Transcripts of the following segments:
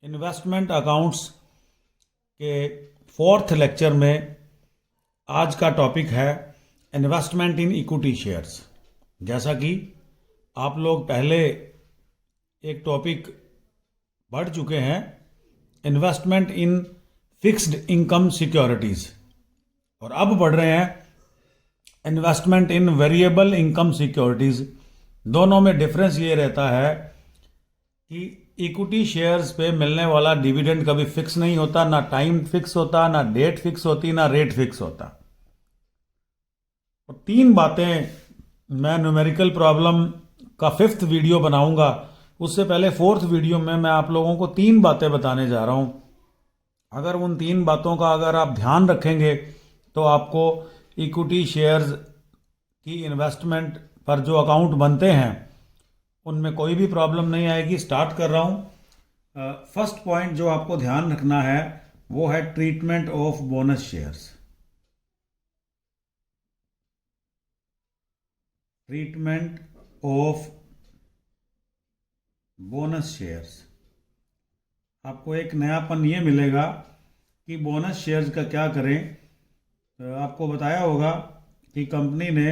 Investment accounts के fourth lecture में आज का टॉपिक है इन्वेस्टमेंट इन इक्विटी शेयर्स। जैसा कि आप लोग पहले एक टॉपिक पढ़ चुके हैं, investment in fixed income securities, और अब पढ़ रहे हैं इन्वेस्टमेंट इन वेरिएबल इनकम सिक्योरिटीज़। दोनों में डिफरेंस ये रहता है कि इक्विटी शेयर्स पे मिलने वाला डिविडेंड कभी फिक्स नहीं होता, ना टाइम फिक्स होता, ना डेट फिक्स होती, ना रेट फिक्स होता। और तीन बातें मैं न्यूमेरिकल प्रॉब्लम का 5th वीडियो बनाऊंगा, उससे पहले 4th वीडियो में मैं आप लोगों को तीन बातें बताने जा रहा हूं। अगर उन तीन बातों का अगर आप ध्यान रखेंगे तो आपको इक्विटी शेयर्स की इन्वेस्टमेंट पर जो अकाउंट बनते हैं उनमें कोई भी प्रॉब्लम नहीं आएगी। स्टार्ट कर रहा हूं। फर्स्ट पॉइंट जो आपको ध्यान रखना है वो है treatment of bonus shares. Treatment of bonus shares, आपको एक नयापन ये मिलेगा कि बोनस शेयर्स का क्या करें। आपको बताया होगा कि कंपनी ने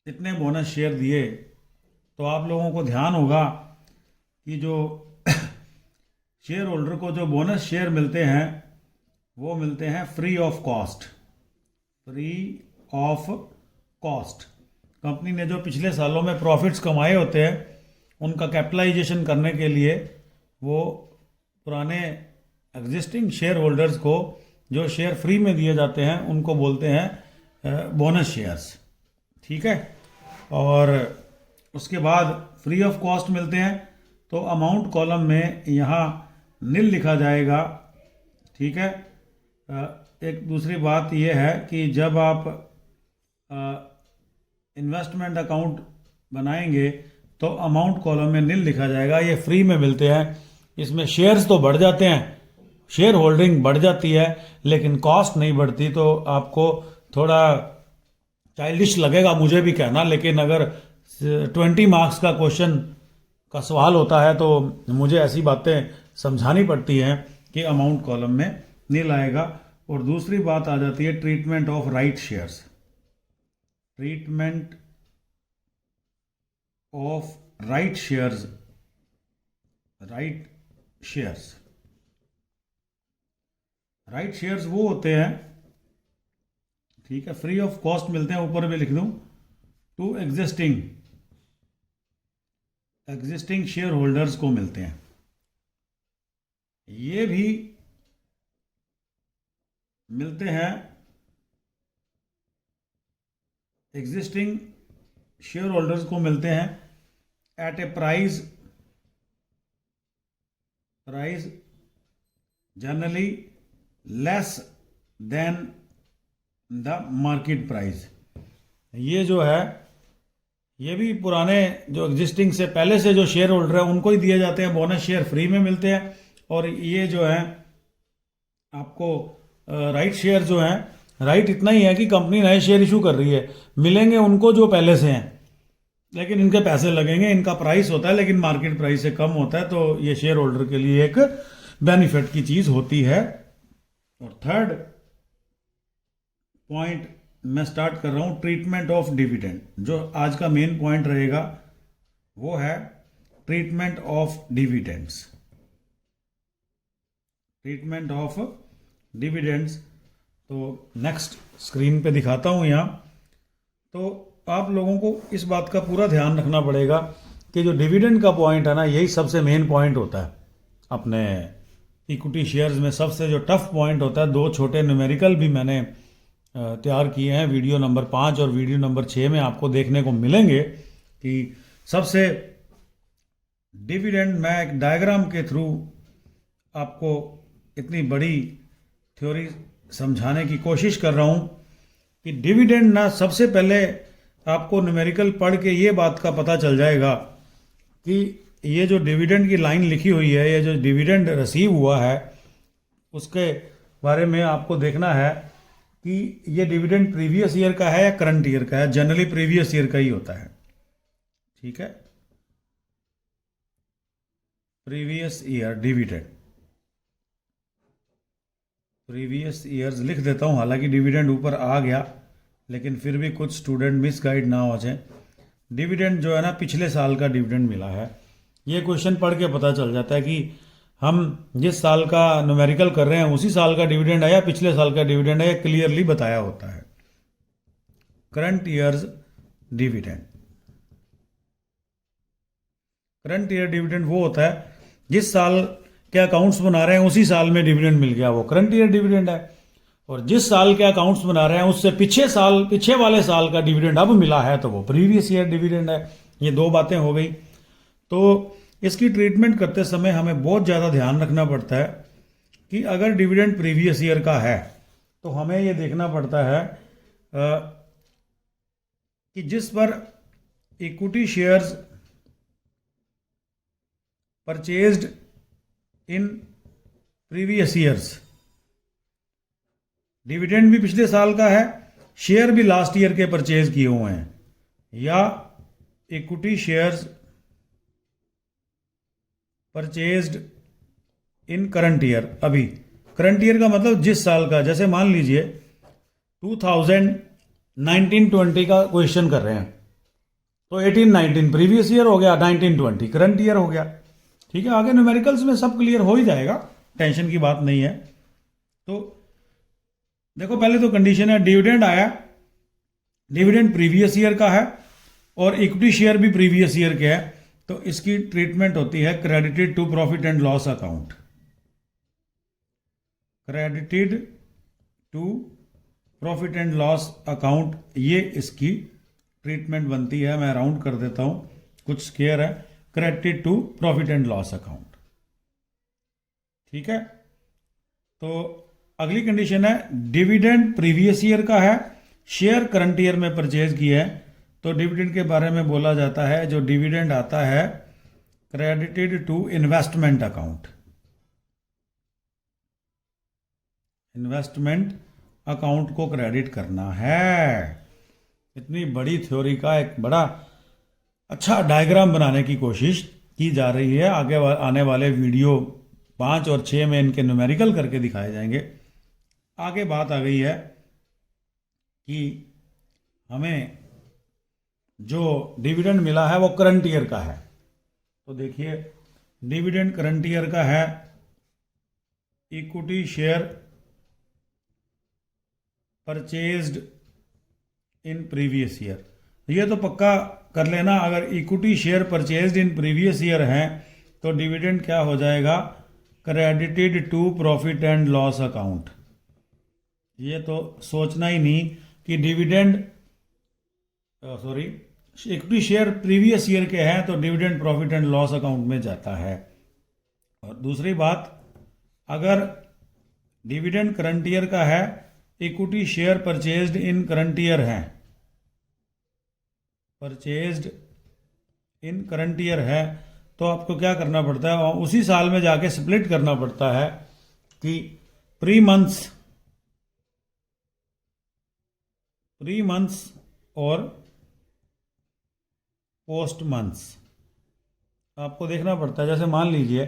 इतने बोनस शेयर दिए, तो आप लोगों को ध्यान होगा कि जो शेयर होल्डर को जो बोनस शेयर मिलते हैं वो मिलते हैं free of cost. Free of cost. Company ने जो पिछले सालों में प्रॉफिट्स कमाए होते हैं उनका कैपिटलाइजेशन करने के लिए वो पुराने एग्जिस्टिंग शेयर होल्डर्स को जो शेयर फ्री में दिए जाते हैं उनको बोलते हैं बोनस शेयर्स। ठीक है। और उसके बाद फ्री ऑफ कॉस्ट मिलते हैं तो अमाउंट कॉलम में यहाँ नील लिखा जाएगा। ठीक है। एक दूसरी बात यह है कि जब आप इन्वेस्टमेंट अकाउंट बनाएंगे तो अमाउंट कॉलम में नील लिखा जाएगा। ये फ्री में मिलते हैं। इसमें शेयर्स तो बढ़ जाते हैं, शेयर होल्डिंग बढ़ जाती है, लेकिन कॉस्ट नहीं बढ़ती। तो आपको थोड़ा चाइल्डिश लगेगा मुझे भी कहना, लेकिन अगर 20 मार्क्स का क्वेश्चन का सवाल होता है तो मुझे ऐसी बातें समझानी पड़ती हैं कि अमाउंट कॉलम में नील आएगा। और दूसरी बात आ जाती है treatment of right shares. Treatment of right shares. Right shares, right shares वो होते हैं, ठीक है, फ्री ऑफ कॉस्ट मिलते हैं, ऊपर भी लिख दूं, टू एग्जिस्टिंग शेयर होल्डर्स को मिलते हैं। ये भी मिलते हैं एग्जिस्टिंग शेयर होल्डर्स को मिलते हैं at a price generally less than the market price. ये जो है ये भी पुराने जो एग्जिस्टिंग से पहले से जो शेयर होल्डर है उनको ही दिए जाते हैं। बोनस शेयर फ्री में मिलते हैं। और ये जो है आपको राइट शेयर जो है, राइट इतना ही है कि कंपनी नए शेयर इशू कर रही है, मिलेंगे उनको जो पहले से हैं, लेकिन इनके पैसे लगेंगे, इनका प्राइस होता है लेकिन मार्केट प्राइस से कम होता है। तो ये शेयर होल्डर के लिए एक बेनिफिट की चीज होती है। और थर्ड पॉइंट मैं स्टार्ट कर रहा हूं, ट्रीटमेंट ऑफ डिविडेंड। जो आज का मेन पॉइंट रहेगा वो है treatment of dividends. Treatment of dividends तो नेक्स्ट स्क्रीन पे दिखाता हूं यहां। तो आप लोगों को इस बात का पूरा ध्यान रखना पड़ेगा कि जो डिविडेंड का पॉइंट है ना, यही सबसे मेन पॉइंट होता है अपने इक्विटी शेयर्स में। सबसे जो टफ पॉइंट होता है, दो छोटे न्यूमेरिकल भी मैंने तैयार किए हैं, वीडियो नंबर 5 और वीडियो नंबर 6 में आपको देखने को मिलेंगे कि सबसे डिविडेंड, मैं एक डायग्राम के थ्रू आपको इतनी बड़ी थ्योरी समझाने की कोशिश कर रहा हूं कि डिविडेंड ना, सबसे पहले आपको न्यूमेरिकल पढ़ के ये बात का पता चल जाएगा कि ये जो डिविडेंड की लाइन लिखी हुई है, ये जो डिविडेंड रिसीव हुआ है उसके बारे में आपको देखना है कि ये डिविडेंड प्रीवियस ईयर का है या करंट ईयर का है। जनरली प्रीवियस ईयर का ही होता है। ठीक है। Previous year dividend, previous years लिख देता हूँ, हालांकि डिविडेंड ऊपर आ गया लेकिन फिर भी कुछ स्टूडेंट मिसगाइड ना हो जाए। डिविडेंड जो है ना, पिछले साल का डिविडेंड मिला है। ये क्वेश्चन पढ़ के पता चल जाता है कि हम जिस साल का न्यूमेरिकल कर रहे हैं उसी साल का डिविडेंड है या पिछले साल का डिविडेंड है, ये क्लियरली बताया होता है। Current years dividend, current year dividend वो होता है जिस साल के अकाउंट्स बना रहे हैं उसी साल में डिविडेंड मिल गया, वो करंट ईयर डिविडेंड है। और जिस साल के अकाउंट्स बना रहे हैं उससे पीछे वाले साल का डिविडेंड अब मिला है तो वो प्रीवियस ईयर डिविडेंड है। ये दो बातें हो गई। तो इसकी ट्रीटमेंट करते समय हमें बहुत ज़्यादा ध्यान रखना पड़ता है कि अगर डिविडेंड प्रीवियस ईयर का है तो हमें ये देखना पड़ता है कि जिस पर equity shares purchased in previous years, dividend भी पिछले साल का है, शेयर भी लास्ट ईयर के परचेज किए हुए हैं, या इक्विटी शेयर्स परचेज्ड इन करंट ईयर। अभी करंट ईयर का मतलब जिस साल का, जैसे मान लीजिए 2019-20 का क्वेश्चन कर रहे हैं तो 18-19 प्रीवियस ईयर हो गया, 19-20 करंट ईयर हो गया। ठीक है, आगे न्यूमेरिकल्स में सब क्लियर हो ही जाएगा, टेंशन की बात नहीं है। तो देखो, पहले तो कंडीशन है डिविडेंड आया, डिविडेंड प्रीवियस ईयर का है और इक्विटी शेयर भी प्रीवियस ईयर के है, तो इसकी ट्रीटमेंट होती है credited to profit and loss account. Credited to profit and loss account, ये इसकी ट्रीटमेंट बनती है। मैं राउंड कर देता हूं, कुछ स्केयर है। Credited to profit and loss account, ठीक है। तो अगली कंडीशन है डिविडेंड प्रीवियस ईयर का है, शेयर करंट ईयर में परचेज किया है, तो डिविडेंड के बारे में बोला जाता है जो डिविडेंड आता है credited to investment account. Investment account को क्रेडिट करना है। इतनी बड़ी थ्योरी का एक बड़ा अच्छा डायग्राम बनाने की कोशिश की जा रही है। आगे आने वाले वीडियो 5 और 6 में इनके न्यूमेरिकल करके दिखाए जाएंगे। आगे बात आ गई है कि हमें जो डिविडेंड मिला है वो करंट ईयर का है। तो देखिए, डिविडेंड करंट ईयर का है, equity share purchased in previous year. ये तो पक्का कर लेना, अगर equity share purchased in previous year है तो डिविडेंड क्या हो जाएगा, credited to profit and loss account. ये तो सोचना ही नहीं कि dividend equity share previous year के हैं तो dividend profit and loss account में जाता है। और दूसरी बात, अगर डिविडेंड करंट ईयर का है, इक्विटी शेयर परचेज्ड इन करंट ईयर है, परचेज्ड इन करंट ईयर है, तो आपको क्या करना पड़ता है, उसी साल में जाके स्प्लिट करना पड़ता है कि प्री मंथ्स और पोस्ट मंथ्स आपको देखना पड़ता है। जैसे मान लीजिए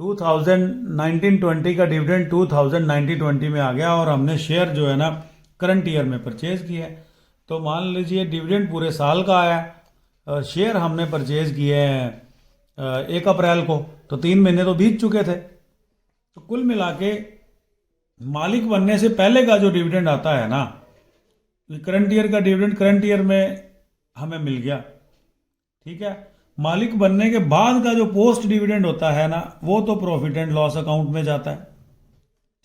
2019-20 का डिविडेंड 2019-20 में आ गया और हमने शेयर जो है ना करंट ईयर में परचेज किया है, तो मान लीजिए डिविडेंड पूरे साल का आया, शेयर हमने परचेज किए हैं 1 अप्रैल को, तो 3 महीने तो बीत चुके थे। तो कुल मिला के मालिक बनने से पहले का जो डिविडेंड आता है ना, करंट ईयर का डिविडेंड करंट ईयर में हमें मिल गया, ठीक है। मालिक बनने के बाद का जो पोस्ट डिविडेंड होता है ना, वो तो प्रॉफिट एंड लॉस अकाउंट में जाता है,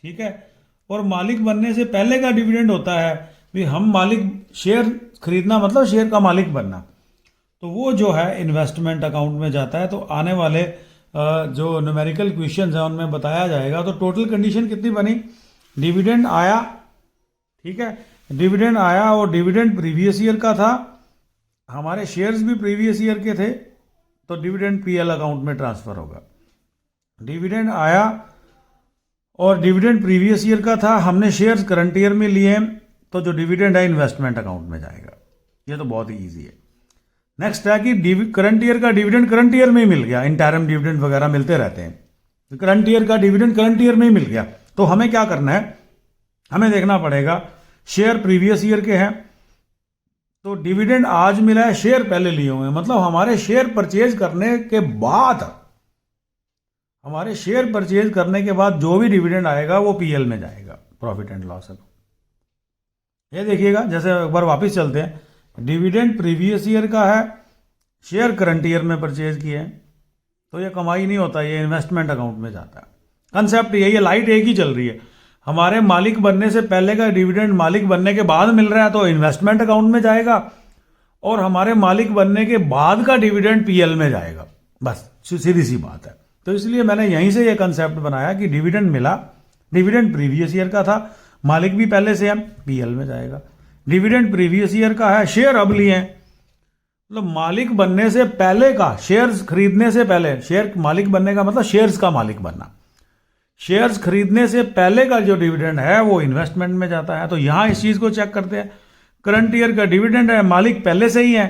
ठीक है। और मालिक बनने से पहले का डिविडेंड होता है भी हम मालिक, शेयर खरीदना मतलब शेयर का मालिक बनना, तो वो जो है इन्वेस्टमेंट अकाउंट में जाता है। तो आने वाले जो न्यूमेरिकल क्वेश्चंस हैं उनमें बताया जाएगा। तो टोटल कंडीशन कितनी बनी, डिविडेंड आया, ठीक है, डिविडेंड आया और डिविडेंड प्रीवियस ईयर का था, हमारे शेयर्स भी प्रीवियस ईयर के थे, तो डिविडेंड पीएल अकाउंट में ट्रांसफर होगा। डिविडेंड आया और डिविडेंड प्रीवियस ईयर का था, हमने शेयर्स करंट ईयर में लिए, तो जो डिविडेंड है इन्वेस्टमेंट अकाउंट में जाएगा। ये तो बहुत ही ईजी है। नेक्स्ट है कि करंट ईयर का डिविडेंड करंट ईयर में ही मिल गया, इंटरम डिविडेंड वगैरह मिलते रहते हैं, तो करंट ईयर का डिविडेंड करंट ईयर में ही मिल गया। तो हमें क्या करना है, हमें देखना पड़ेगा शेयर प्रीवियस ईयर के हैं, तो डिविडेंड आज मिला है, शेयर पहले लिए हुए हैं, मतलब हमारे शेयर परचेज करने के बाद, हमारे शेयर परचेज करने के बाद जो भी डिविडेंड आएगा वो पीएल में जाएगा, प्रॉफिट एंड लॉस अकाउंट। ये देखिएगा, जैसे एक बार वापस चलते हैं, डिविडेंड प्रीवियस ईयर का है, शेयर करंट ईयर में परचेज किए हैं, तो ये कमाई नहीं होता, ये इन्वेस्टमेंट अकाउंट में जाता है। कंसेप्ट यही है, लाइट एक ही चल रही है, हमारे मालिक बनने से पहले का डिविडेंड मालिक बनने के बाद मिल रहा है तो इन्वेस्टमेंट अकाउंट में जाएगा, और हमारे मालिक बनने के बाद का डिविडेंड पीएल में जाएगा, बस सीधी सी बात है। तो इसलिए मैंने यहीं से ये कंसेप्ट बनाया कि डिविडेंड मिला, डिविडेंड प्रीवियस ईयर का था, मालिक भी पहले से है, पीएल में जाएगा। डिविडेंड प्रीवियस ईयर का है, शेयर अब लिए हैं, मतलब मालिक बनने से पहले का, शेयर्स खरीदने से पहले, शेयर मालिक बनने का मतलब शेयर्स का मालिक बनना, शेयर्स खरीदने से पहले का जो डिविडेंड है वो इन्वेस्टमेंट में जाता है। तो यहां इस चीज को चेक करते हैं, करंट ईयर का डिविडेंड है, मालिक पहले से ही है,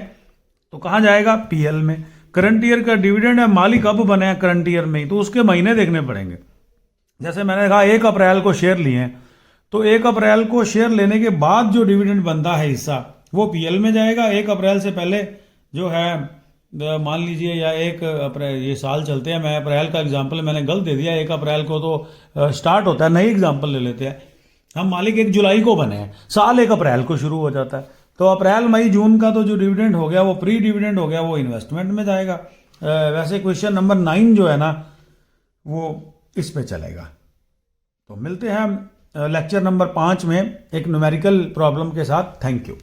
तो कहां जाएगा, पीएल में। करंट ईयर का डिविडेंड है, मालिक अब बने हैं करंट ईयर में ही, तो उसके महीने देखने पड़ेंगे। जैसे मैंने कहा 1 अप्रैल को शेयर लिए हैं, तो 1 अप्रैल को शेयर लेने के बाद जो डिविडेंड बनता है हिस्सा वो पीएल में जाएगा। 1 अप्रैल से पहले जो है, मान लीजिए, या 1 अप्रैल, ये साल चलते हैं, मैं अप्रैल का एग्जांपल मैंने गलत दे दिया, 1 अप्रैल को तो स्टार्ट होता है, नई एग्जांपल ले लेते हैं, हम मालिक 1 जुलाई को बने हैं, साल 1 अप्रैल को शुरू हो जाता है, तो अप्रैल मई जून का तो जो डिविडेंड हो गया वो प्री डिविडेंड हो गया, वो इन्वेस्टमेंट में जाएगा। वैसे क्वेश्चन नंबर 9 जो है ना वो इस पे चलेगा। तो मिलते हैं लेक्चर नंबर 5 में एक न्यूमेरिकल प्रॉब्लम के साथ। Thank you.